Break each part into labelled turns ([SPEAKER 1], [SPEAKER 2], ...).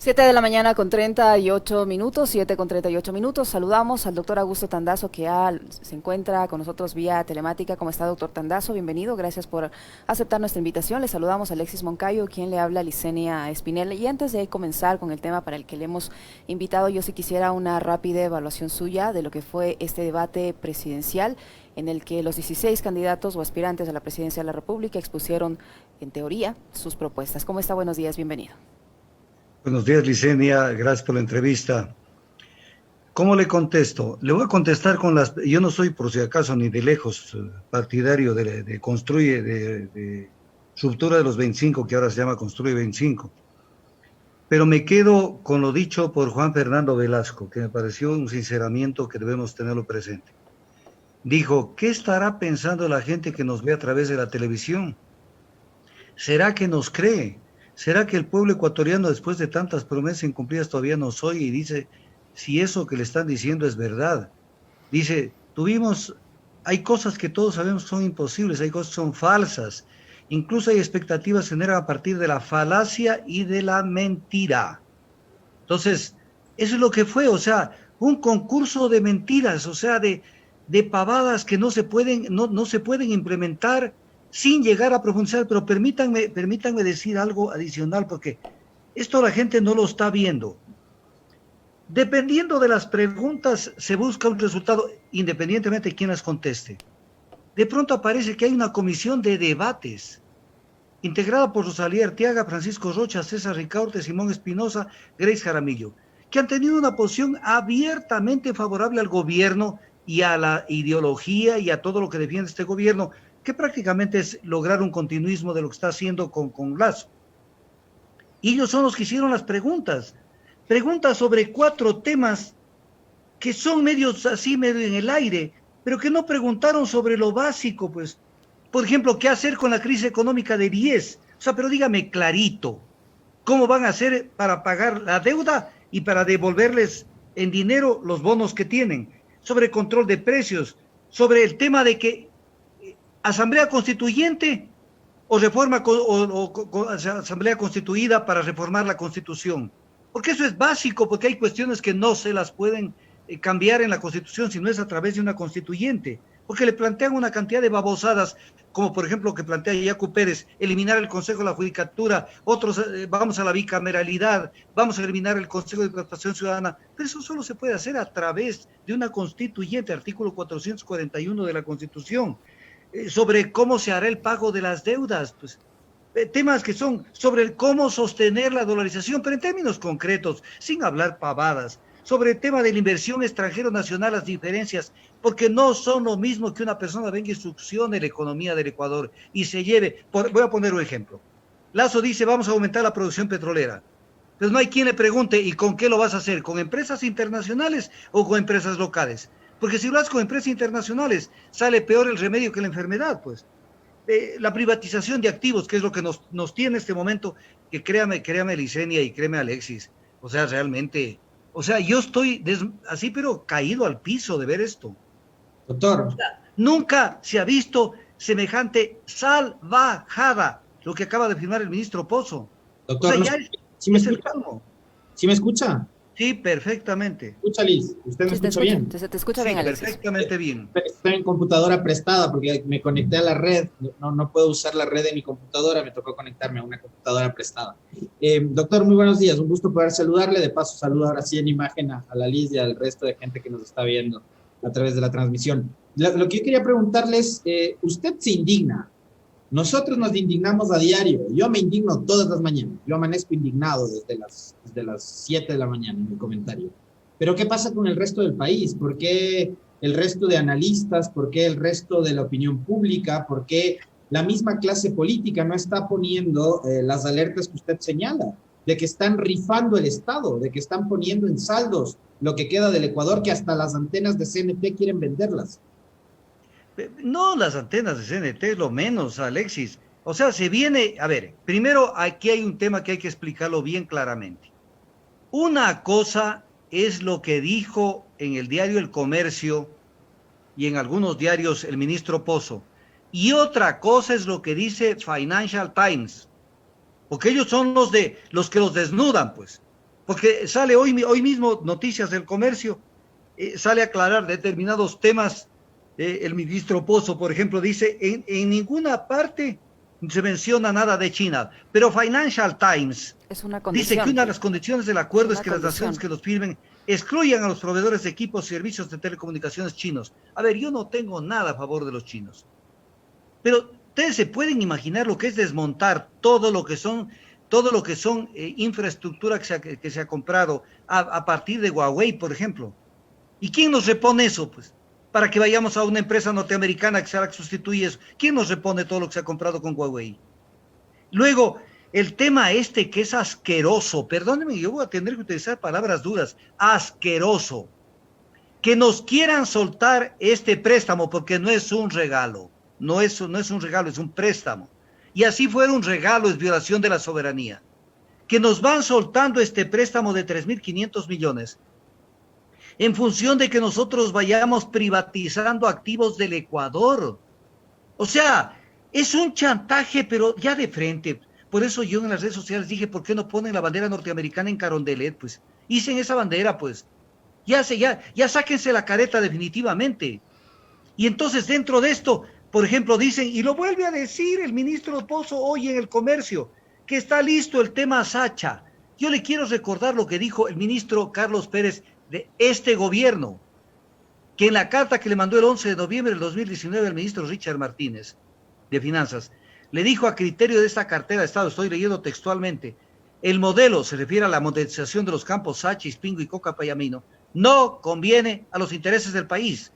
[SPEAKER 1] 7 de la mañana con 38 minutos, 7 con 38 minutos. Saludamos al doctor Augusto Tandazo que ya se encuentra con nosotros vía telemática. ¿Cómo está, doctor Tandazo? Bienvenido, gracias por aceptar nuestra invitación. Le saludamos a Alexis Moncayo, quien le habla, Licenia Espinel. Y antes de comenzar con el tema para el que le hemos invitado, yo sí quisiera una rápida evaluación suya de lo que fue este debate presidencial en el que los 16 candidatos o aspirantes a la presidencia de la República expusieron, en teoría, sus propuestas. ¿Cómo está? Buenos días, bienvenido.
[SPEAKER 2] Buenos días, Licenia. Gracias por la entrevista. ¿Cómo le contesto? Le voy a contestar con las... Yo no soy, por si acaso, ni de lejos partidario de Construye, de Ruptura de los 25, que ahora se llama Construye 25. Pero me quedo con lo dicho por Juan Fernando Velasco, que me pareció un sinceramiento que debemos tenerlo presente. Dijo, ¿qué estará pensando la gente que nos ve a través de la televisión? ¿Será que nos cree? ¿Será que el pueblo ecuatoriano, después de tantas promesas incumplidas, todavía nos oye y dice si eso que le están diciendo es verdad? Dice, hay cosas que todos sabemos son imposibles, hay cosas que son falsas, incluso hay expectativas generadas a partir de la falacia y de la mentira. Entonces, eso es lo que fue, o sea, un concurso de mentiras, o sea, de pavadas que no se pueden implementar sin llegar a profundizar, pero permítanme decir algo adicional, porque esto la gente no lo está viendo. Dependiendo de las preguntas, se busca un resultado, independientemente de quién las conteste. De pronto aparece que hay una comisión de debates, integrada por Rosalía Arteaga, Francisco Rocha, César Ricaurte, Simón Espinosa, Grace Jaramillo, que han tenido una posición abiertamente favorable al gobierno y a la ideología y a todo lo que defiende este gobierno, que prácticamente es lograr un continuismo de lo que está haciendo con Lazo. Y ellos son los que hicieron las preguntas sobre 4 temas que son medios así, medio en el aire, pero que no preguntaron sobre lo básico, pues. Por ejemplo, ¿qué hacer con la crisis económica de 10? O sea, pero dígame clarito, ¿cómo van a hacer para pagar la deuda y para devolverles en dinero los bonos que tienen? Sobre control de precios, sobre el tema de que asamblea constituyente o reforma o asamblea constituida para reformar la constitución. Porque eso es básico, porque hay cuestiones que no se las pueden cambiar en la constitución si no es a través de una constituyente. Porque le plantean una cantidad de babosadas, como por ejemplo que plantea Yacu Pérez, eliminar el Consejo de la Judicatura, otros vamos a la bicameralidad, vamos a eliminar el Consejo de Participación Ciudadana, pero eso solo se puede hacer a través de una constituyente, artículo 441 de la Constitución. Sobre cómo se hará el pago de las deudas, pues temas que son sobre cómo sostener la dolarización, pero en términos concretos, sin hablar pavadas, sobre el tema de la inversión extranjero-nacional, las diferencias, porque no son lo mismo que una persona venga y succione la economía del Ecuador y se lleve, voy a poner un ejemplo. Lazo dice, vamos a aumentar la producción petrolera. Pues no hay quien le pregunte, ¿y con qué lo vas a hacer? ¿Con empresas internacionales o con empresas locales? Porque si lo haces con empresas internacionales, sale peor el remedio que la enfermedad, pues. La privatización de activos, que es lo que nos tiene en este momento, que créame Licenia y créame Alexis, o sea, realmente, o sea, yo estoy así, pero caído al piso de ver esto.
[SPEAKER 3] Doctor.
[SPEAKER 2] O sea, nunca se ha visto semejante salvajada, lo que acaba de firmar el ministro Pozo.
[SPEAKER 3] Doctor,
[SPEAKER 2] o sea,
[SPEAKER 3] no,
[SPEAKER 2] ya
[SPEAKER 3] ¿sí me
[SPEAKER 2] es el
[SPEAKER 3] escucha?
[SPEAKER 2] colmo.
[SPEAKER 3] ¿Sí me escucha?
[SPEAKER 2] Sí, perfectamente.
[SPEAKER 3] Escucha, Liz. ¿Usted me
[SPEAKER 1] Sí,
[SPEAKER 3] escucha bien?
[SPEAKER 1] te escucha
[SPEAKER 2] Sí,
[SPEAKER 1] bien, Alexis.
[SPEAKER 2] perfectamente bien.
[SPEAKER 3] Estoy en computadora prestada porque me conecté a la red. No puedo usar la red de mi computadora, me tocó conectarme a una computadora prestada. Doctor, muy buenos días. Un gusto poder saludarle. De paso, saludo ahora sí en imagen a la Liz y al resto de gente que nos está viendo a través de la transmisión. Lo que yo quería preguntarles, ¿usted se indigna? Nosotros nos indignamos a diario. Yo me indigno todas las mañanas. Yo amanezco indignado desde las 7 de la mañana en mi comentario. Pero ¿qué pasa con el resto del país? ¿Por qué el resto de analistas? ¿Por qué el resto de la opinión pública? ¿Por qué la misma clase política no está poniendo las alertas que usted señala? De que están rifando el Estado, de que están poniendo en saldos lo que queda del Ecuador, que hasta las antenas de CNT quieren venderlas.
[SPEAKER 2] No, las antenas de CNT es lo menos, Alexis. O sea, se viene, a ver, primero aquí hay un tema que hay que explicarlo bien claramente. Una cosa es lo que dijo en el diario El Comercio y en algunos diarios el ministro Pozo, y otra cosa es lo que dice Financial Times, porque ellos son los que los desnudan, pues. Porque sale hoy mismo Noticias del Comercio, sale a aclarar determinados temas. El ministro Pozo, por ejemplo, dice, en ninguna parte se menciona nada de China, pero Financial Times
[SPEAKER 1] Es una
[SPEAKER 2] dice que
[SPEAKER 1] condición.
[SPEAKER 2] una de las condiciones del acuerdo es
[SPEAKER 1] Una
[SPEAKER 2] que las
[SPEAKER 1] condición.
[SPEAKER 2] naciones que los firmen excluyan a los proveedores de equipos y servicios de telecomunicaciones chinos. A ver, yo no tengo nada a favor de los chinos, pero ustedes se pueden imaginar lo que es desmontar todo lo que son infraestructura que se ha comprado a partir de Huawei, por ejemplo. ¿Y quién nos repone eso, pues? Para que vayamos a una empresa norteamericana que sea la que sustituye eso. ¿Quién nos repone todo lo que se ha comprado con Huawei? Luego, el tema este que es asqueroso, perdónenme, yo voy a tener que utilizar palabras duras, asqueroso, que nos quieran soltar este préstamo porque no es un regalo, no es un regalo, es un préstamo. Y así fuera un regalo, es violación de la soberanía. Que nos van soltando este préstamo de 3.500 millones en función de que nosotros vayamos privatizando activos del Ecuador. O sea, es un chantaje, pero ya de frente. Por eso yo en las redes sociales dije, ¿por qué no ponen la bandera norteamericana en Carondelet? Pues, hicen esa bandera, pues. Ya sáquense la careta definitivamente. Y entonces dentro de esto, por ejemplo, dicen, y lo vuelve a decir el ministro Pozo hoy en el Comercio, que está listo el tema Sacha. Yo le quiero recordar lo que dijo el ministro Carlos Pérez de este gobierno, que en la carta que le mandó el 11 de noviembre del 2019 al ministro Richard Martínez de Finanzas, le dijo a criterio de esta cartera de Estado, estoy leyendo textualmente, el modelo, se refiere a la modernización de los campos Sacha, Ispingo y Coca Payamino, no conviene a los intereses del país.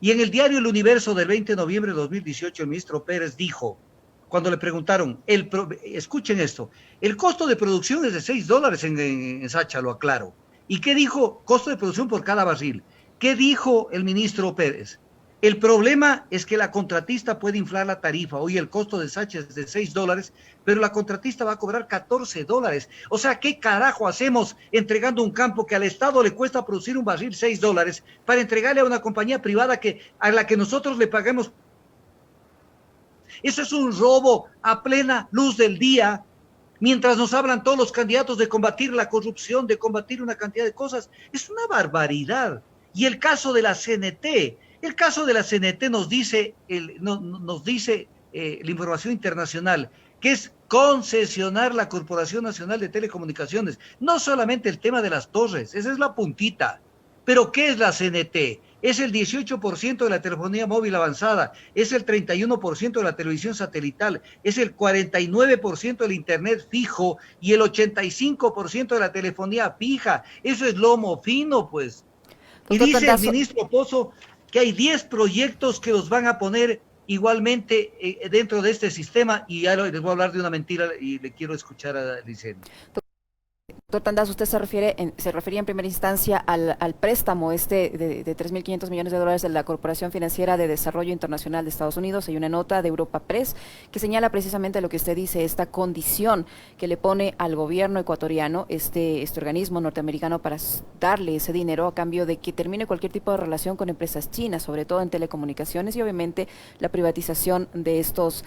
[SPEAKER 2] Y en el diario El Universo del 20 de noviembre de 2018, el ministro Pérez dijo, cuando le preguntaron, escuchen esto, el costo de producción es de $6 en Sacha, lo aclaro. ¿Y qué dijo? Costo de producción por cada barril. ¿Qué dijo el ministro Pérez? El problema es que la contratista puede inflar la tarifa. Hoy el costo de Sacha es de $6, pero la contratista va a cobrar $14. O sea, ¿qué carajo hacemos entregando un campo que al Estado le cuesta producir un barril $6 para entregarle a una compañía privada a la que nosotros le paguemos? Eso es un robo a plena luz del día. Mientras nos hablan todos los candidatos de combatir la corrupción, de combatir una cantidad de cosas, es una barbaridad. Y el caso de la CNT nos dice, la información internacional, que es concesionar la Corporación Nacional de Telecomunicaciones. No solamente el tema de las torres, esa es la puntita. Pero ¿qué es la CNT? Es el 18% de la telefonía móvil avanzada, es el 31% de la televisión satelital, es el 49% del internet fijo y el 85% de la telefonía fija. Eso es lomo fino, pues. Y
[SPEAKER 1] Doctor
[SPEAKER 2] dice el
[SPEAKER 1] Tandazo,
[SPEAKER 2] ministro Pozo que hay 10 proyectos que los van a poner igualmente dentro de este sistema, y ya les voy a hablar de una mentira y le quiero escuchar a Licen.
[SPEAKER 1] doctor Tandazo, usted se refería en primera instancia al préstamo de 3.500 millones de dólares de la Corporación Financiera de Desarrollo Internacional de Estados Unidos. Hay una nota de Europa Press que señala precisamente lo que usted dice, esta condición que le pone al gobierno ecuatoriano, este organismo norteamericano, para darle ese dinero a cambio de que termine cualquier tipo de relación con empresas chinas, sobre todo en telecomunicaciones, y obviamente la privatización de estos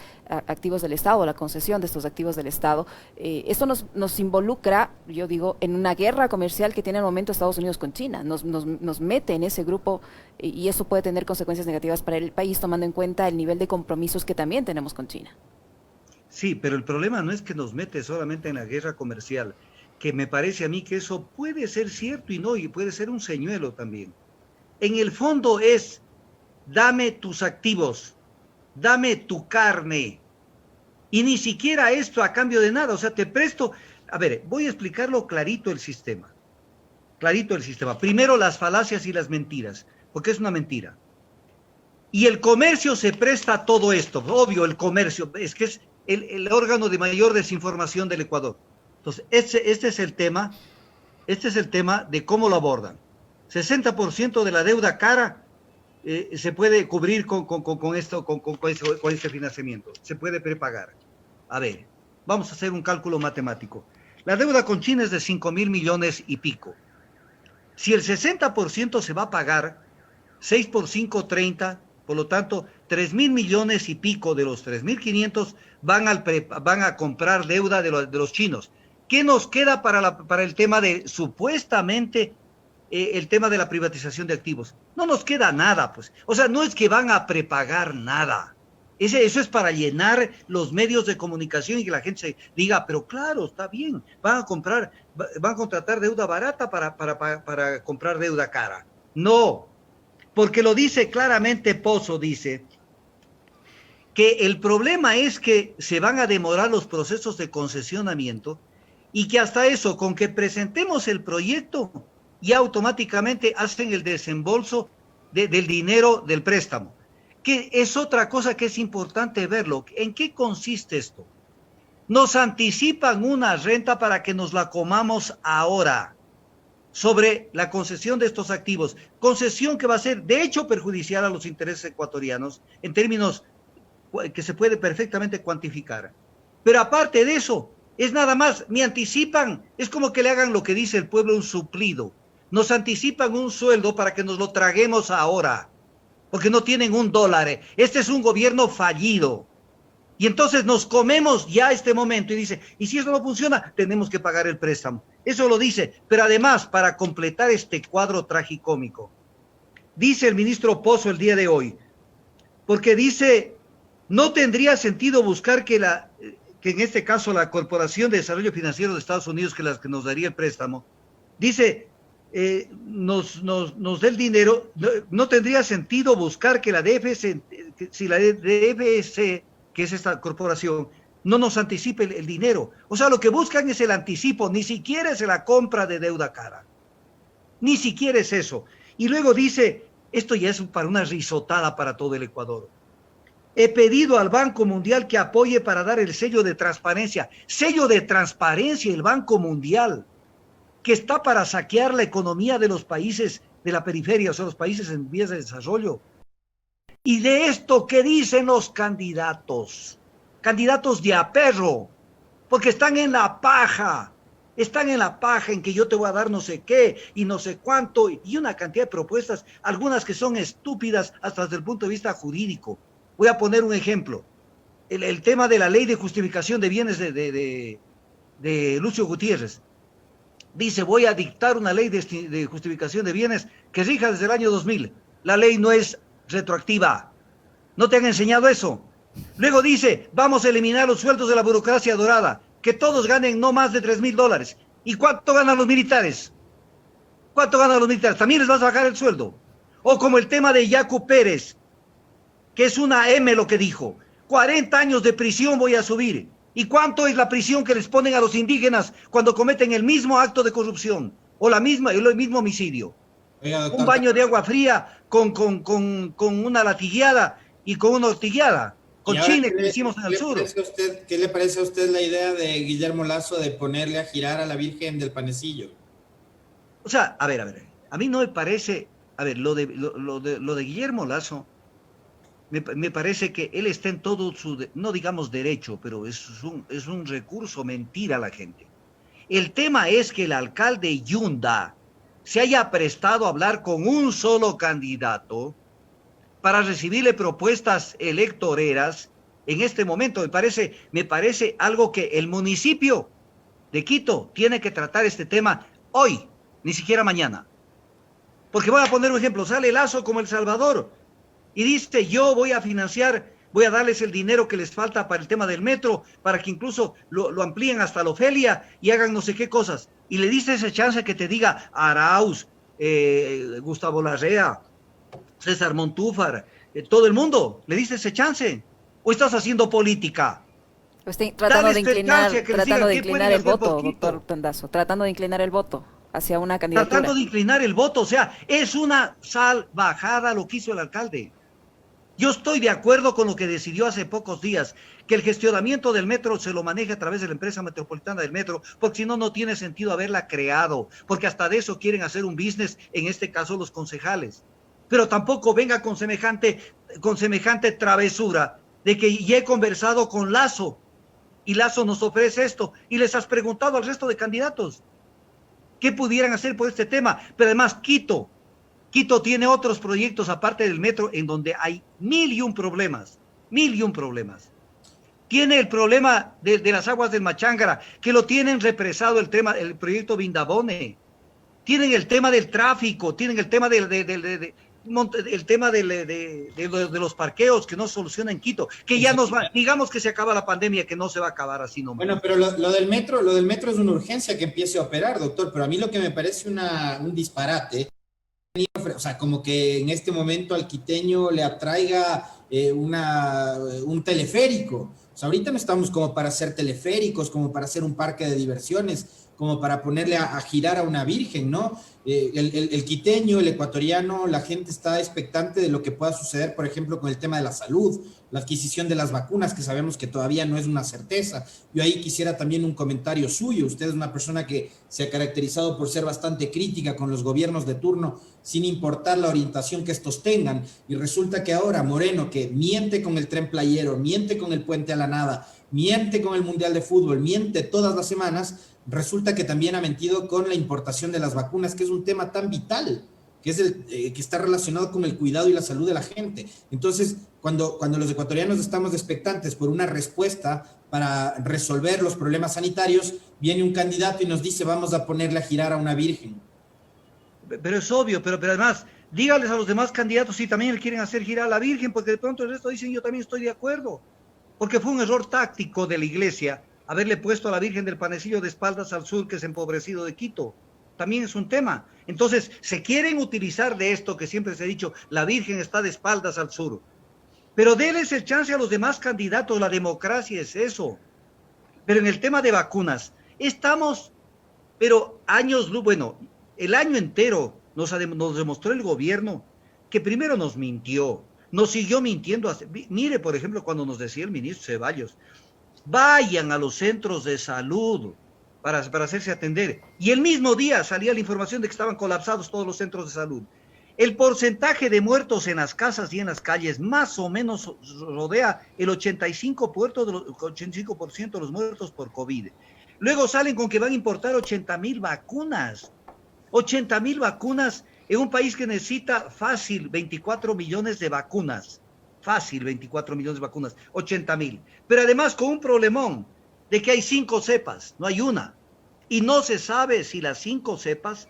[SPEAKER 1] activos del Estado, la concesión de estos activos del Estado. Esto nos involucra, yo digo, en una guerra comercial que tiene al momento Estados Unidos con China. Nos mete en ese grupo y eso puede tener consecuencias negativas para el país, tomando en cuenta el nivel de compromisos que también tenemos con China.
[SPEAKER 2] Sí, pero el problema no es que nos mete solamente en la guerra comercial, que me parece a mí que eso puede ser cierto y no, y puede ser un señuelo también. En el fondo es, dame tus activos, dame tu carne, y ni siquiera esto a cambio de nada, o sea, te presto. A ver, voy a explicarlo clarito el sistema. Clarito el sistema. Primero las falacias y las mentiras, porque es una mentira. Y el comercio se presta a todo esto. Obvio, el comercio, es que es el órgano de mayor desinformación del Ecuador. Entonces, este es el tema de cómo lo abordan. 60% de la deuda cara se puede cubrir con este financiamiento. Se puede prepagar. A ver, vamos a hacer un cálculo matemático. La deuda con China es de 5.000 millones y pico. Si el 60% se va a pagar, 6 por 5, 30, por lo tanto, 3.000 millones y pico de los 3.500 van a comprar deuda de los chinos. ¿Qué nos queda para el tema de, supuestamente, el tema de la privatización de activos? No nos queda nada, pues. O sea, no es que van a prepagar nada. Eso es para llenar los medios de comunicación y que la gente se diga, pero claro, está bien, van a contratar deuda barata para comprar deuda cara. No, porque lo dice claramente Pozo, dice que el problema es que se van a demorar los procesos de concesionamiento y que hasta eso, con que presentemos el proyecto, ya automáticamente hacen el desembolso del dinero del préstamo. Que es otra cosa que es importante verlo. ¿En qué consiste esto? Nos anticipan una renta para que nos la comamos ahora sobre la concesión de estos activos. Concesión que va a ser, de hecho, perjudicial a los intereses ecuatorianos en términos que se puede perfectamente cuantificar. Pero aparte de eso, es nada más, me anticipan, es como que le hagan lo que dice el pueblo un suplido. Nos anticipan un sueldo para que nos lo traguemos ahora, porque no tienen $1. Este es un gobierno fallido. Y entonces nos comemos ya este momento y dice, y si eso no funciona, tenemos que pagar el préstamo. Eso lo dice, pero además, para completar este cuadro tragicómico, dice el ministro Pozo el día de hoy, porque dice, no tendría sentido buscar que en este caso la Corporación de Desarrollo Financiero de Estados Unidos, que es la que nos daría el préstamo, dice, nos dé el dinero, no tendría sentido buscar que la DFC, si la DFC, que es esta corporación, no nos anticipe el dinero. O sea, lo que buscan es el anticipo, ni siquiera es la compra de deuda cara. Ni siquiera es eso. Y luego dice, esto ya es para una risotada para todo el Ecuador. He pedido al Banco Mundial que apoye para dar el sello de transparencia. Sello de transparencia, el Banco Mundial, que está para saquear la economía de los países de la periferia, o sea, los países en vías de desarrollo. Y de esto, ¿qué dicen los candidatos? Candidatos de aperro, porque están en la paja en que yo te voy a dar no sé qué y no sé cuánto, y una cantidad de propuestas, algunas que son estúpidas hasta desde el punto de vista jurídico. Voy a poner un ejemplo. El tema de la ley de justificación de bienes de Lucio Gutiérrez. Dice, voy a dictar una ley de justificación de bienes que rija desde el año 2000. La ley no es retroactiva. ¿No te han enseñado eso? Luego dice, vamos a eliminar los sueldos de la burocracia dorada, que todos ganen no más de $3,000. ¿Y cuánto ganan los militares? ¿Cuánto ganan los militares? ¿También les vas a bajar el sueldo? O como el tema de Yacu Pérez, que es una M lo que dijo, 40 años de prisión voy a subir. ¿Y cuánto es la prisión que les ponen a los indígenas cuando cometen el mismo acto de corrupción o el mismo homicidio? Oiga, doctor, un baño de agua fría con una latigueada y con una hortigueada, con chile que hicimos en el sur.
[SPEAKER 3] ¿Qué le parece a usted la idea de Guillermo Lasso de ponerle a girar a la Virgen del Panecillo?
[SPEAKER 2] O sea, a ver, a mí no me parece, lo de Guillermo Lasso, me parece que él está en todo su, no digamos derecho, pero es un recurso mentir a la gente. El tema es que el alcalde Yunda se haya prestado a hablar con un solo candidato para recibirle propuestas electoreras en este momento. Me parece algo que el municipio de Quito tiene que tratar este tema hoy, ni siquiera mañana. Porque voy a poner un ejemplo, sale Lasso como El Salvador y dice, yo voy a financiar, voy a darles el dinero que les falta para el tema del metro, para que incluso lo amplíen hasta la Ofelia y hagan no sé qué cosas. Y le diste ese chance que te diga Arauz, Gustavo Larrea, César Montúfar, todo el mundo. ¿Le diste ese chance? ¿O estás haciendo política?
[SPEAKER 1] Estoy tratando de inclinar el voto, doctor Tandazo, tratando de inclinar el voto hacia una candidatura.
[SPEAKER 2] Tratando de inclinar el voto, o sea, es una salvajada lo que hizo el alcalde. Yo estoy de acuerdo con lo que decidió hace pocos días, que el gestionamiento del metro se lo maneje a través de la empresa metropolitana del metro, porque si no, no tiene sentido haberla creado, porque hasta de eso quieren hacer un business, en este caso los concejales. Pero tampoco venga con semejante travesura de que ya he conversado con Lasso, y Lasso nos ofrece esto, y les has preguntado al resto de candidatos qué pudieran hacer por este tema. Pero además, Quito tiene otros proyectos aparte del metro en donde hay 1001 problemas. Tiene el problema de las aguas del Machángara, que lo tienen represado el proyecto Vindabone. Tienen el tema del tráfico, tienen el tema de los parqueos que no soluciona en Quito, que ya digamos que se acaba la pandemia, que no se va a acabar así nomás.
[SPEAKER 3] Bueno, pero lo del metro es una urgencia que empiece a operar, doctor, pero a mí lo que me parece un disparate, o sea, como que en este momento al quiteño le atraiga un teleférico. O sea, ahorita no estamos como para hacer teleféricos, como para hacer un parque de diversiones, como para ponerle a girar a una virgen, ¿no? El quiteño, el ecuatoriano, la gente está expectante de lo que pueda suceder, por ejemplo, con el tema de la salud, la adquisición de las vacunas, que sabemos que todavía no es una certeza. Yo ahí quisiera también un comentario suyo. Usted es una persona que se ha caracterizado por ser bastante crítica con los gobiernos de turno, sin importar la orientación que estos tengan. Y resulta que ahora Moreno, que miente con el Tren Playero, miente con el Puente a la Nada, miente con el Mundial de Fútbol, miente todas las semanas, resulta que también ha mentido con la importación de las vacunas, que es un tema tan vital, que es que está relacionado con el cuidado y la salud de la gente. Entonces, cuando los ecuatorianos estamos expectantes por una respuesta para resolver los problemas sanitarios, viene un candidato y nos dice, vamos a ponerle a girar a una virgen.
[SPEAKER 2] Pero es obvio, pero además, dígales a los demás candidatos si también le quieren hacer girar a la virgen, porque de pronto el resto dicen, yo también estoy de acuerdo. Porque fue un error táctico de la iglesia haberle puesto a la Virgen del Panecillo de espaldas al sur, que es empobrecido de Quito. También es un tema. Entonces, se quieren utilizar de esto que siempre se ha dicho, la Virgen está de espaldas al sur. Pero déles el chance a los demás candidatos, la democracia es eso. Pero en el tema de vacunas, estamos, pero el año entero nos demostró el gobierno que primero nos mintió, nos siguió mintiendo. Mire, por ejemplo, cuando nos decía el ministro Ceballos, vayan a los centros de salud para hacerse atender. Y el mismo día salía la información de que estaban colapsados todos los centros de salud. El porcentaje de muertos en las casas y en las calles más o menos rodea el 85% de los muertos por COVID. Luego salen con que van a importar 80,000 vacunas. 80,000 vacunas en un país que necesita fácil 24 millones de vacunas. Fácil 24 millones de vacunas, 80,000. Pero además con un problemón de que hay 5 cepas, no hay una. Y no se sabe si las 5 cepas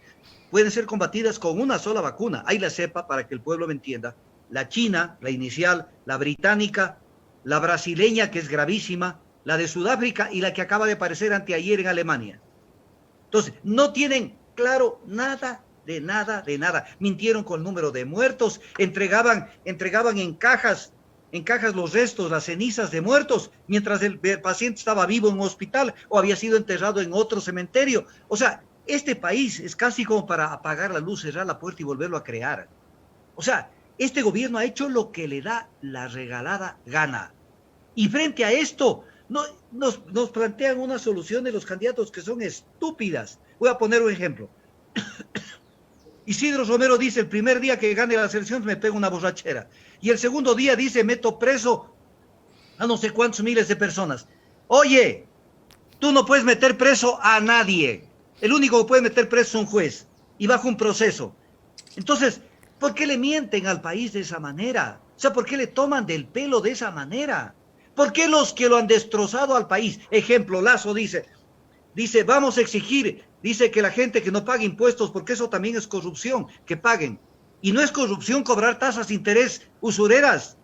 [SPEAKER 2] pueden ser combatidas con una sola vacuna. Hay la cepa, para que el pueblo me entienda, la china, la inicial, la británica, la brasileña, que es gravísima, la de Sudáfrica y la que acaba de aparecer anteayer en Alemania. Entonces, no tienen claro nada de nada. Mintieron con el número de muertos, entregaban en cajas los restos, las cenizas de muertos, mientras el paciente estaba vivo en un hospital o había sido enterrado en otro cementerio. O sea, este país es casi como para apagar la luz, cerrar la puerta y volverlo a crear. O sea, este gobierno ha hecho lo que le da la regalada gana. Y frente a esto, nos plantean unas soluciones los candidatos que son estúpidas. Voy a poner un ejemplo. Isidro Romero dice, el primer día que gane las elecciones me pego una borrachera. Y el segundo día dice, meto preso a no sé cuántos miles de personas. Oye, tú no puedes meter preso a nadie. El único que puede meter preso es un juez y bajo un proceso. Entonces, ¿por qué le mienten al país de esa manera? O sea, ¿por qué le toman del pelo de esa manera? ¿Por qué los que lo han destrozado al país? Ejemplo, Lazo dice, vamos a exigir, dice que la gente que no pague impuestos, porque eso también es corrupción, que paguen. Y no es corrupción cobrar tasas de interés usureras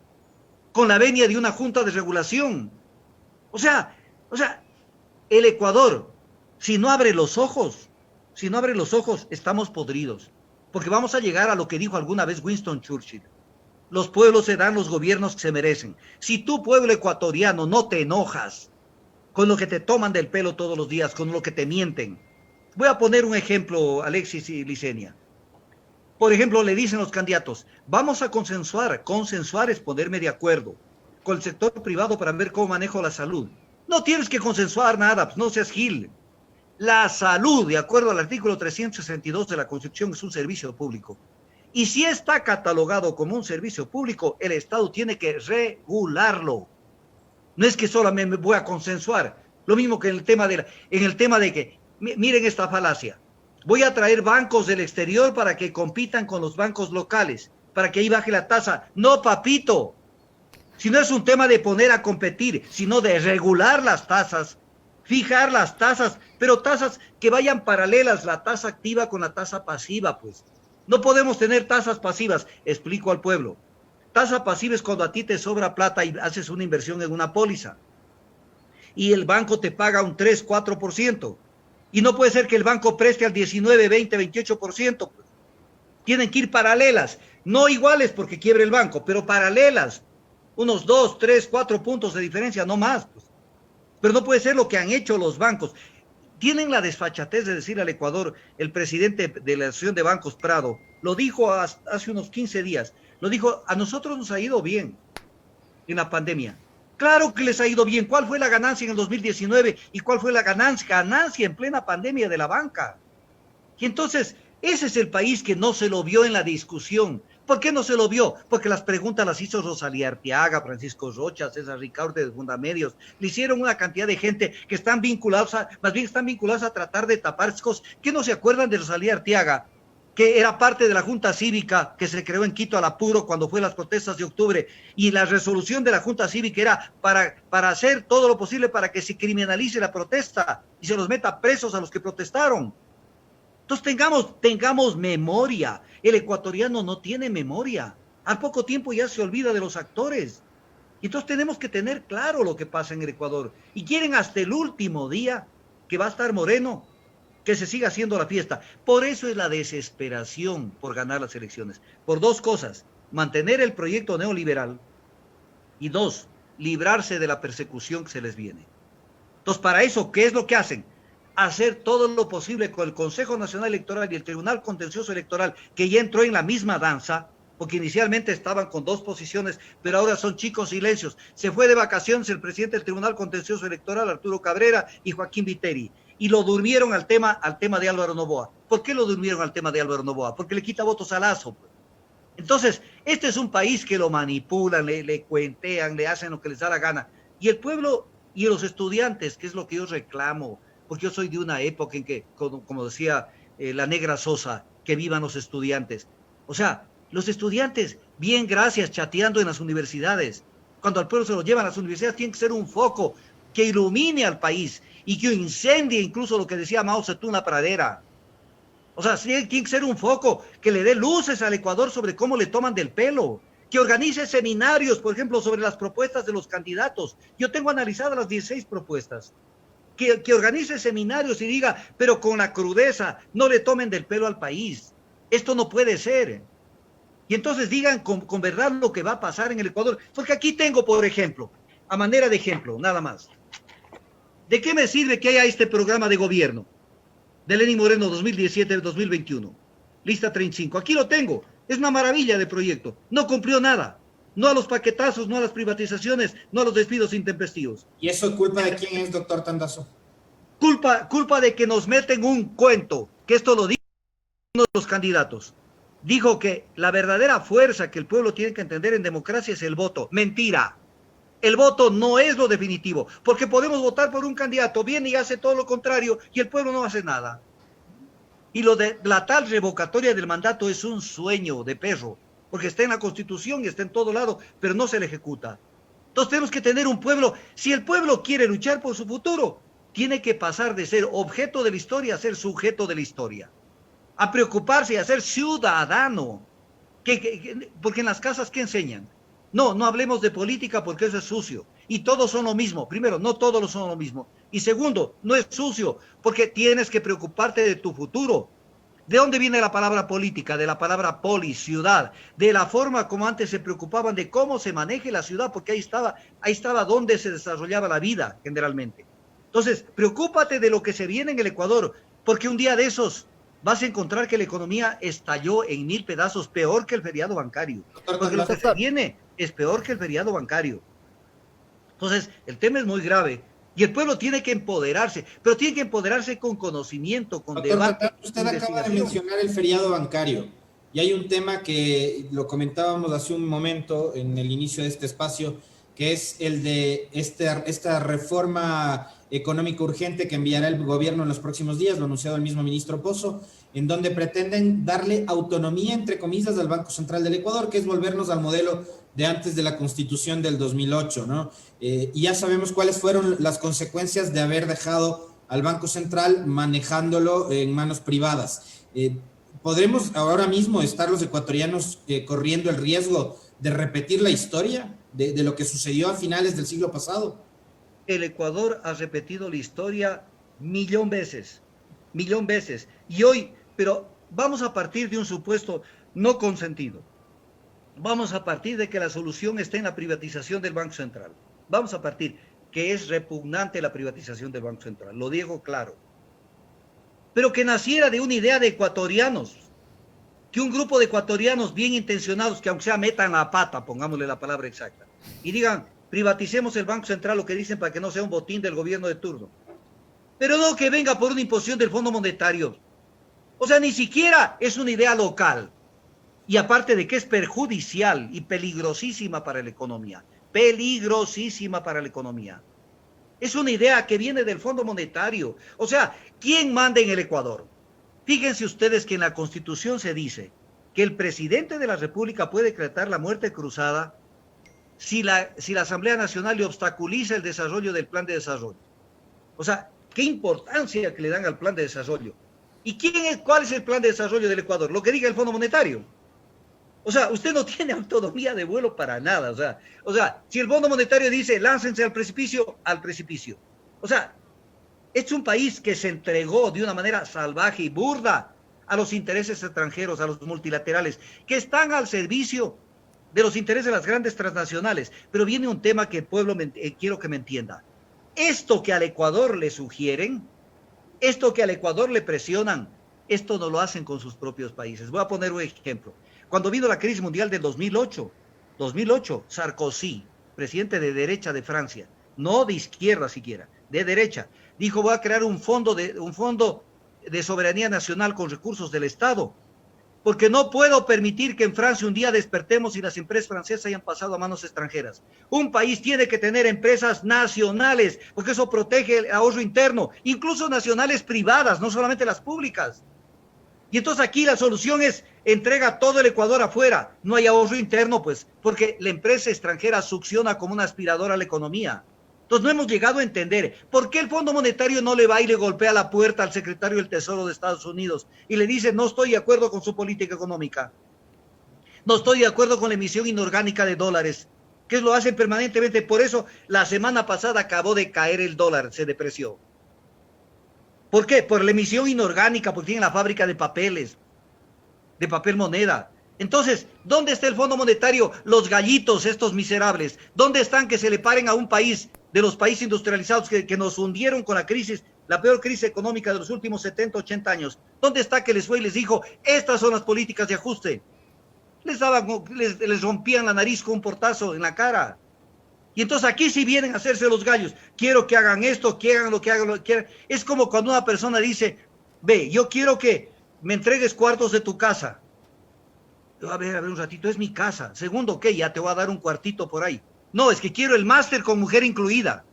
[SPEAKER 2] con la venia de una junta de regulación. O sea, el Ecuador, si no abre los ojos, estamos podridos. Porque vamos a llegar a lo que dijo alguna vez Winston Churchill. Los pueblos se dan los gobiernos que se merecen. Si tú, pueblo ecuatoriano, no te enojas con lo que te toman del pelo todos los días, con lo que te mienten. Voy a poner un ejemplo, Alexis y Licenia. Por ejemplo, le dicen los candidatos, vamos a consensuar. Consensuar es ponerme de acuerdo con el sector privado para ver cómo manejo la salud. No tienes que consensuar nada, pues no seas gil. La salud, de acuerdo al artículo 362 de la Constitución, es un servicio público. Y si está catalogado como un servicio público, el Estado tiene que regularlo. No es que solamente me voy a consensuar. Lo mismo que en el tema de que, miren esta falacia. Voy a traer bancos del exterior para que compitan con los bancos locales, para que ahí baje la tasa. No, papito. Si no es un tema de poner a competir, sino de regular las tasas, fijar las tasas, pero tasas que vayan paralelas, la tasa activa con la tasa pasiva, pues. No podemos tener tasas pasivas, explico al pueblo. Tasa pasiva es cuando a ti te sobra plata y haces una inversión en una póliza. Y el banco te paga un 3, 4%. Y no puede ser que el banco preste al 19, 20, 28%. Pues. Tienen que ir paralelas, no iguales porque quiebre el banco, pero paralelas. Unos 2, 3, 4 puntos de diferencia, no más. Pues. Pero no puede ser lo que han hecho los bancos. Tienen la desfachatez de decir al Ecuador, el presidente de la Asociación de Bancos, Prado, lo dijo hace unos 15 días, lo dijo, a nosotros nos ha ido bien en la pandemia. Claro que les ha ido bien. ¿Cuál fue la ganancia en el 2019 y cuál fue la ganancia en plena pandemia de la banca? Y entonces, ese es el país que no se lo vio en la discusión. ¿Por qué no se lo vio? Porque las preguntas las hizo Rosalía Arteaga, Francisco Rocha, César Ricaurte de Fundamedios. Le hicieron una cantidad de gente que están vinculados más bien están vinculados a tratar de tapar cosas. ¿Qué no se acuerdan de Rosalía Arteaga? Que era parte de la Junta Cívica que se creó en Quito al apuro cuando fue las protestas de octubre, y la resolución de la Junta Cívica era para hacer todo lo posible para que se criminalice la protesta y se los meta presos a los que protestaron. Entonces tengamos memoria. El ecuatoriano no tiene memoria. Al poco tiempo ya se olvida de los actores. Entonces tenemos que tener claro lo que pasa en el Ecuador. Y quieren hasta el último día que va a estar Moreno, que se siga haciendo la fiesta. Por eso es la desesperación por ganar las elecciones. Por dos cosas: mantener el proyecto neoliberal y dos, librarse de la persecución que se les viene. Entonces, para eso, ¿qué es lo que hacen? Hacer todo lo posible con el Consejo Nacional Electoral y el Tribunal Contencioso Electoral, que ya entró en la misma danza, porque inicialmente estaban con dos posiciones, pero ahora son chicos silencios. Se fue de vacaciones el presidente del Tribunal Contencioso Electoral, Arturo Cabrera, y Joaquín Viteri, y lo durmieron al tema de Álvaro Noboa. ¿Por qué lo durmieron al tema de Álvaro Noboa? Porque le quita votos a Lazo. Entonces, este es un país que lo manipulan, le cuentean, le hacen lo que les da la gana. Y el pueblo y los estudiantes, que es lo que yo reclamo, porque yo soy de una época en que, como decía la negra Sosa, que vivan los estudiantes. O sea, los estudiantes, bien, gracias, chateando en las universidades. Cuando al pueblo se lo llevan a las universidades, tiene que ser un foco que ilumine al país y que incendie incluso lo que decía Mao Zedong, la pradera. O sea, tiene que ser un foco que le dé luces al Ecuador sobre cómo le toman del pelo, que organice seminarios, por ejemplo, sobre las propuestas de los candidatos. Yo tengo analizadas las 16 propuestas. Que organice seminarios y diga, pero con la crudeza, no le tomen del pelo al país. Esto no puede ser. Y entonces digan con verdad lo que va a pasar en el Ecuador. Porque aquí tengo, por ejemplo, a manera de ejemplo, nada más. ¿De qué me sirve que haya este programa de gobierno de Lenín Moreno 2017-2021? Lista 35. Aquí lo tengo. Es una maravilla de proyecto. No cumplió nada. No a los paquetazos, no a las privatizaciones, no a los despidos intempestivos.
[SPEAKER 3] ¿Y eso culpa de quién es, doctor Tandazo?
[SPEAKER 2] Culpa de que nos meten un cuento, que esto lo dijo uno de los candidatos. Dijo que la verdadera fuerza que el pueblo tiene que entender en democracia es el voto. Mentira. El voto no es lo definitivo, porque podemos votar por un candidato, viene y hace todo lo contrario, y el pueblo no hace nada. Y lo de la tal revocatoria del mandato es un sueño de perro, porque está en la Constitución y está en todo lado, pero no se le ejecuta. Entonces tenemos que tener un pueblo, si el pueblo quiere luchar por su futuro, tiene que pasar de ser objeto de la historia a ser sujeto de la historia, a preocuparse y a ser ciudadano, porque en las casas, ¿qué enseñan? No hablemos de política porque eso es sucio, y todos son lo mismo. Primero, no todos son lo mismo, y segundo, no es sucio, porque tienes que preocuparte de tu futuro. ¿De dónde viene la palabra política? De la palabra polis, ciudad, de la forma como antes se preocupaban de cómo se maneje la ciudad, porque ahí estaba donde se desarrollaba la vida generalmente. Entonces, preocúpate de lo que se viene en el Ecuador, porque un día de esos vas a encontrar que la economía estalló en 1000 pedazos, peor que el feriado bancario. Porque lo que se viene es peor que el feriado bancario. Entonces, el tema es muy grave. Y el pueblo tiene que empoderarse, pero tiene que empoderarse con conocimiento, con debate.
[SPEAKER 3] Usted acaba de mencionar el feriado bancario, y hay un tema que lo comentábamos hace un momento en el inicio de este espacio, que es el de esta reforma económica urgente que enviará el gobierno en los próximos días, lo ha anunciado el mismo ministro Pozo, en donde pretenden darle autonomía, entre comillas, al Banco Central del Ecuador, que es volvernos al modelo de antes de la Constitución del 2008, ¿no? Y ya sabemos cuáles fueron las consecuencias de haber dejado al Banco Central manejándolo en manos privadas. ¿Podremos ahora mismo estar los ecuatorianos corriendo el riesgo de repetir la historia de lo que sucedió a finales del siglo pasado?
[SPEAKER 2] El Ecuador ha repetido la historia millón veces. Y hoy, pero vamos a partir de un supuesto no consentido. Vamos a partir de que la solución está en la privatización del Banco Central. Vamos a partir que es repugnante la privatización del Banco Central, lo digo claro. Pero que naciera de una idea de ecuatorianos, que un grupo de ecuatorianos bien intencionados, que aunque sea metan la pata, pongámosle la palabra exacta, y digan, privaticemos el Banco Central, lo que dicen para que no sea un botín del gobierno de turno. Pero no que venga por una imposición del Fondo Monetario. O sea, ni siquiera es una idea local. Y aparte de que es perjudicial y peligrosísima para la economía. Peligrosísima para la economía. Es una idea que viene del Fondo Monetario. O sea, ¿quién manda en el Ecuador? Fíjense ustedes que en la Constitución se dice que el presidente de la República puede decretar la muerte cruzada si la Asamblea Nacional le obstaculiza el desarrollo del plan de desarrollo. O sea, qué importancia que le dan al plan de desarrollo. ¿Y cuál es el plan de desarrollo del Ecuador? Lo que diga el Fondo Monetario. O sea, usted no tiene autonomía de vuelo para nada. O sea, si el Fondo Monetario dice, láncense al precipicio, al precipicio. O sea, es un país que se entregó de una manera salvaje y burda a los intereses extranjeros, a los multilaterales, que están al servicio de los intereses de las grandes transnacionales. Pero viene un tema que el pueblo quiero que me entienda. Esto que al Ecuador le sugieren, esto que al Ecuador le presionan, esto no lo hacen con sus propios países. Voy a poner un ejemplo. Cuando vino la crisis mundial del 2008, Sarkozy, presidente de derecha de Francia, no de izquierda siquiera, de derecha, dijo, voy a crear un fondo de soberanía nacional con recursos del Estado, porque no puedo permitir que en Francia un día despertemos y las empresas francesas hayan pasado a manos extranjeras. Un país tiene que tener empresas nacionales, porque eso protege el ahorro interno, incluso nacionales privadas, no solamente las públicas. Y entonces aquí la solución es entrega todo el Ecuador afuera. No hay ahorro interno, pues, porque la empresa extranjera succiona como una aspiradora a la economía. Entonces no hemos llegado a entender por qué el Fondo Monetario no le va y le golpea la puerta al secretario del Tesoro de Estados Unidos y le dice, no estoy de acuerdo con su política económica. No estoy de acuerdo con la emisión inorgánica de dólares, que lo hacen permanentemente. Por eso la semana pasada acabó de caer el dólar, se depreció. ¿Por qué? Por la emisión inorgánica, porque tienen la fábrica de papeles, de papel moneda. Entonces, ¿dónde está el Fondo Monetario? Los gallitos, estos miserables. ¿Dónde están que se le paren a un país de los países industrializados que nos hundieron con la crisis, la peor crisis económica de los últimos 70, 80 años? ¿Dónde está que les fue y les dijo, estas son las políticas de ajuste? Les rompían la nariz con un portazo en la cara. Y entonces aquí sí vienen a hacerse los gallos. Quiero que hagan esto, que hagan lo que hagan, lo que quieran. Es como cuando una persona dice, ve, yo quiero que me entregues cuartos de tu casa. A ver un ratito, es mi casa. Segundo, ¿qué? Ya te voy a dar un cuartito por ahí. No, es que quiero el máster con mujer incluida.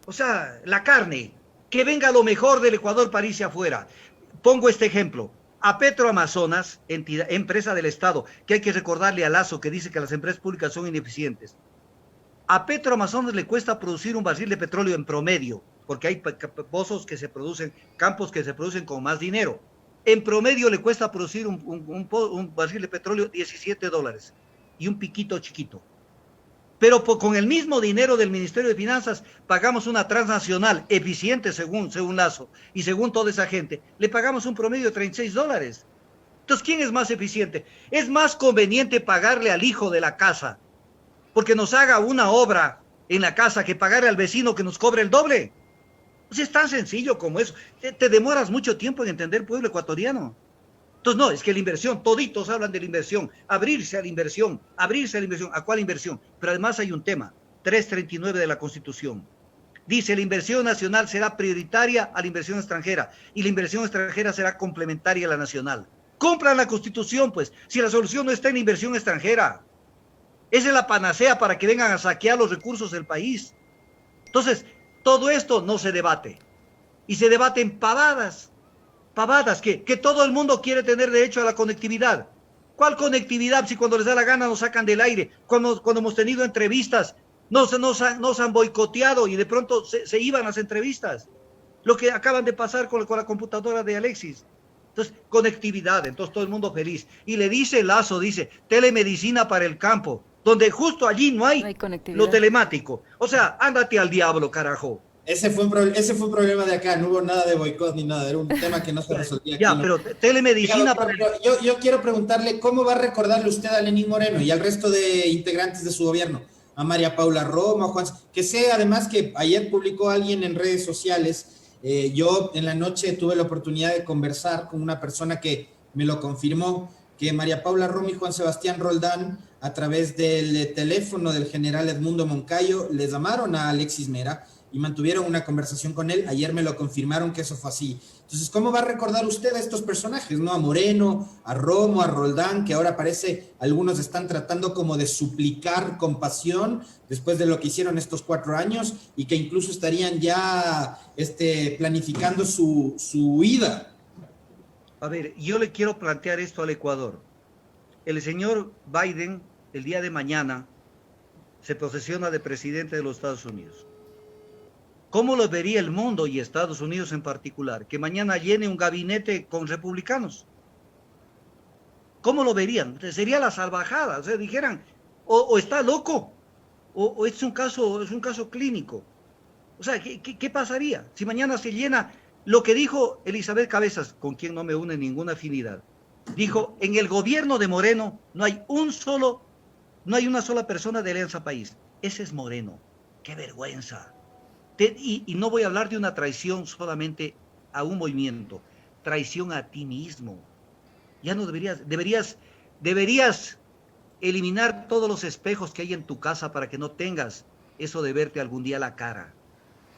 [SPEAKER 2] O sea, la carne. Que venga lo mejor del Ecuador para irse afuera. Pongo este ejemplo. A Petroamazonas, empresa del Estado, que hay que recordarle a Lazo que dice que las empresas públicas son ineficientes. A Petroamazonas le cuesta producir un barril de petróleo en promedio, porque hay pozos que se producen, campos que se producen con más dinero. En promedio le cuesta producir un barril de petróleo $17 y un piquito chiquito. Pero con el mismo dinero del Ministerio de Finanzas pagamos una transnacional eficiente según Lazo y según toda esa gente, le pagamos un promedio de $36. Entonces, ¿quién es más eficiente? Es más conveniente pagarle al hijo de la casa porque nos haga una obra en la casa que pagarle al vecino que nos cobre el doble. O sea, es tan sencillo como eso. Te demoras mucho tiempo en entender pueblo ecuatoriano. Entonces, no, es que la inversión, toditos hablan de la inversión, abrirse a la inversión. ¿A cuál inversión? Pero además hay un tema, 339 de la Constitución. Dice, la inversión nacional será prioritaria a la inversión extranjera y la inversión extranjera será complementaria a la nacional. Cumplan la Constitución, pues, si la solución no está en la inversión extranjera. Esa es la panacea para que vengan a saquear los recursos del país. Entonces, todo esto no se debate. Y se debaten pavadas que todo el mundo quiere tener derecho a la conectividad. ¿Cuál conectividad si cuando les da la gana nos sacan del aire? Cuando hemos tenido entrevistas, nos han boicoteado y de pronto se iban las entrevistas. Lo que acaban de pasar con la computadora de Alexis. Entonces, conectividad, entonces todo el mundo feliz. Y le dice Lazo, dice, telemedicina para el campo, donde justo allí no hay lo telemático. O sea, ándate al diablo, carajo.
[SPEAKER 3] Ese fue un problema de acá, no hubo nada de boicot ni nada, era un tema que no se resolvía aquí.
[SPEAKER 2] Ya, pero telemedicina...
[SPEAKER 3] Yo quiero preguntarle, ¿cómo va a recordarle usted a Lenín Moreno y al resto de integrantes de su gobierno? A María Paula Roma, a Juan... Que sé además que ayer publicó alguien en redes sociales, yo en la noche tuve la oportunidad de conversar con una persona que me lo confirmó, que María Paula Roma y Juan Sebastián Roldán, a través del teléfono del general Edmundo Moncayo, les llamaron a Alexis Mera y mantuvieron una conversación con él. Ayer me lo confirmaron que eso fue así. Entonces, ¿cómo va a recordar usted a estos personajes, no? A Moreno, a Romo, a Roldán, que ahora parece algunos están tratando como de suplicar compasión después de lo que hicieron estos 4 años y que incluso estarían ya planificando su huida.
[SPEAKER 2] A ver, yo le quiero plantear esto al Ecuador. El señor Biden, el día de mañana, se posesiona de presidente de los Estados Unidos. ¿Cómo lo vería el mundo y Estados Unidos en particular? Que mañana llene un gabinete con republicanos. ¿Cómo lo verían? Sería la salvajada. O sea, dijeran, o está loco, o es un caso clínico. O sea, ¿qué pasaría si mañana se llena lo que dijo Elizabeth Cabezas, con quien no me une ninguna afinidad? Dijo, en el gobierno de Moreno no hay una sola persona de Alianza País. Ese es Moreno. ¡Qué vergüenza! Y no voy a hablar de una traición solamente a un movimiento, traición a ti mismo. Ya no deberías eliminar todos los espejos que hay en tu casa para que no tengas eso de verte algún día la cara.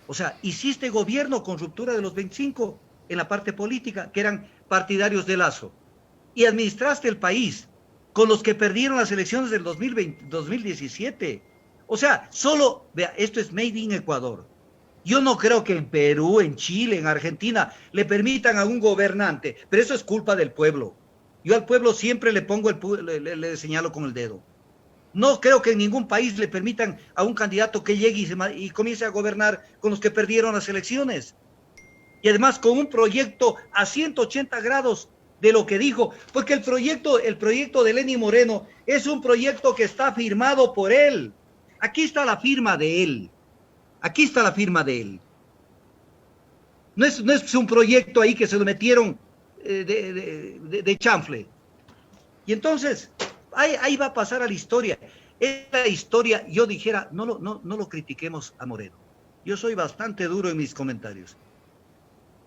[SPEAKER 2] O sea, hiciste gobierno con ruptura de los 25 en la parte política, que eran partidarios de Lazo, y administraste el país con los que perdieron las elecciones del 2017. O sea, vea, esto es made in Ecuador. Yo no creo que en Perú, en Chile, en Argentina le permitan a un gobernante, pero eso es culpa del pueblo. Yo al pueblo siempre le señalo con el dedo. No creo que en ningún país le permitan a un candidato que llegue y comience a gobernar con los que perdieron las elecciones. Y además con un proyecto a 180 grados de lo que dijo, porque el proyecto de Lenín Moreno es un proyecto que está firmado por él. Aquí está la firma de él. Aquí está la firma de él. No es un proyecto ahí que se lo metieron de chanfle. Y entonces, ahí va a pasar a la historia. Esta historia, yo dijera, no lo critiquemos a Moreno. Yo soy bastante duro en mis comentarios.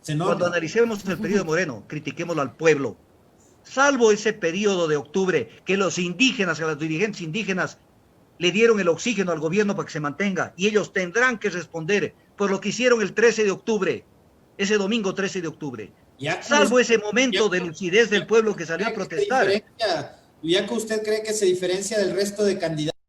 [SPEAKER 2] Cuando analicemos el periodo de Moreno, critiquémoslo al pueblo. Salvo ese periodo de octubre que los indígenas, a las dirigentes indígenas, le dieron el oxígeno al gobierno para que se mantenga, y ellos tendrán que responder por lo que hicieron el 13 de octubre, ese domingo 13 de octubre. Salvo ese momento de lucidez del pueblo que salió a protestar.
[SPEAKER 3] ¿Yacu usted cree que se diferencia del resto de candidatos?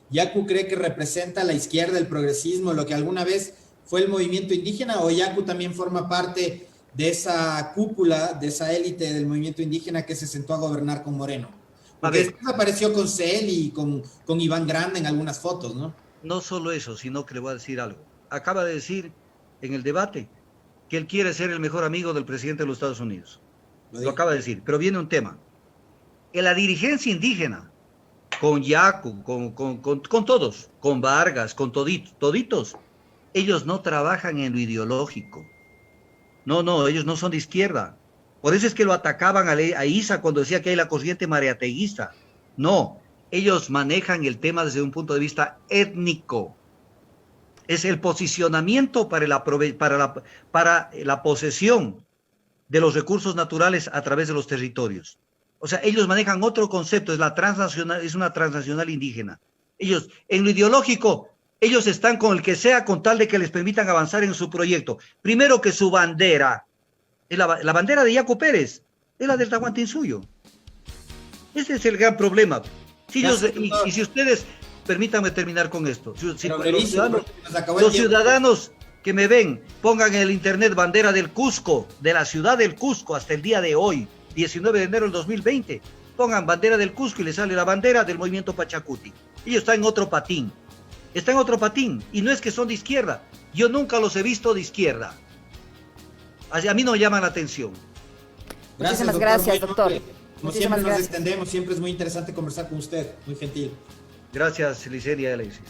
[SPEAKER 3] ¿Yacu cree que representa a la izquierda, el progresismo, lo que alguna vez fue el movimiento indígena, o Yacu también forma parte de esa cúpula, de esa élite del movimiento indígena que se sentó a gobernar con Moreno? Porque después apareció con Cel y con Iván Grande en algunas fotos, ¿no?
[SPEAKER 2] No solo eso, sino que le voy a decir algo. Acaba de decir en el debate que él quiere ser el mejor amigo del presidente de los Estados Unidos. Lo acaba de decir, pero viene un tema. En la dirigencia indígena, con Yacu, con todos, con Vargas, con toditos, ellos no trabajan en lo ideológico. No, ellos no son de izquierda. Por eso es que lo atacaban a Isa cuando decía que hay la corriente mareateguista. No, ellos manejan el tema desde un punto de vista étnico. Es el posicionamiento para la posesión de los recursos naturales a través de los territorios. O sea, ellos manejan otro concepto, es una transnacional indígena. Ellos, en lo ideológico, ellos están con el que sea con tal de que les permitan avanzar en su proyecto. Primero que su bandera, la bandera de Yacu Pérez, es la del Tahuantinsuyo. Ese es el gran problema. Si ustedes, permítanme terminar con esto. Los ciudadanos que me ven, pongan en el internet bandera del Cusco, de la ciudad del Cusco, hasta el día de hoy, 19 de enero del 2020. pongan bandera del Cusco y les sale la bandera del movimiento Pachacuti. Ellos están en otro patín. Están en otro patín. Y no es que son de izquierda. Yo nunca los he visto de izquierda. A mí no me llama la atención.
[SPEAKER 1] Muchísimas gracias, doctor.
[SPEAKER 3] Como siempre nos extendemos, siempre es muy interesante conversar con usted, muy gentil.
[SPEAKER 2] Gracias, Licelia Alexis.